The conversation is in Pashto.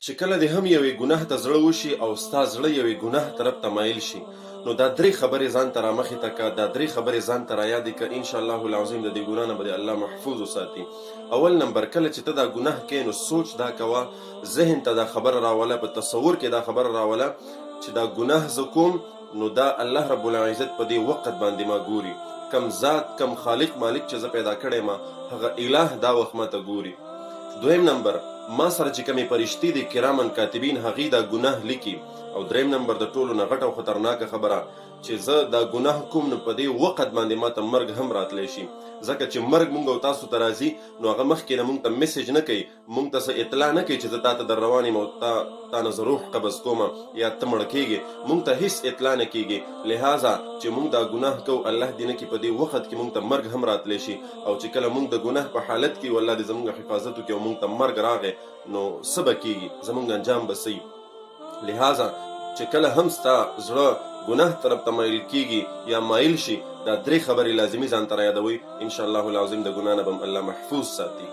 چې کله دې هم یوې ګناه ته زړه وشي او ستا زړه یوې ګناه طرف ته مایل شي، نو دا درې خبرې ځان ته رامخې ته که، دا درې خبرې ځان ته رایادې که، انشاءالله العظیم د دې ګناه نه به دې الله محفوظ وساتي. اول نمبر، کله چې ته دا ګناه کوې نو سوچ دا کوه، ذهن ته دا خبره راوله، په تصور کې دا خبره راوله چې دا ګناه زه کوم نو دا الله رب العزت په دې وخت باندې ما ګوري، کم ذات کم خالق مالک چې زه پیدا کړی ما هغه اله دا وخت ما ته ګوري. دویم نمبر، ما سره چې کمې فرشتې دي کرامن کاتبین هغې دا ګناه لیکي. او دریم نمبر، د ټولو نه غټه او خطرناکه خبره چې زه دا ګناه کوم نو په دې وخت باندې ما ته مرګ هم راتلی شي، ځکه چې مرګ مونږ او تاسو ته راځي نو هغه مخکې نه مونږ ته میسج نه کوي، مونږ ته څه اطلاع نه کوي چې زه تا ته در روان یم او تا نه زه روح قبض کوم یا ته مړه کېږې، مونږ ته هېڅ اطلاع نه کېږي. لہذا چې مونږ دا ګناه کوو الله دې نه کړي په دې وخت کې مونږ ته مرګ هم راتلی شي، او چې کله مونږ د ګناه په حالت کې والله دې زمونږ حفاظت وکړي او مونږ ته مرګ راغی نو څه به کېږي، زمونږ انجام به څه. لہذا چې کله هم ستا زړه ګناه طرف ته مایل کېږي یا مایل شي، دا درې خبرې لازمي ځان ته را یادوئ، انشاءالله العظیم د ګناه نه به الله محفوظ ساتي.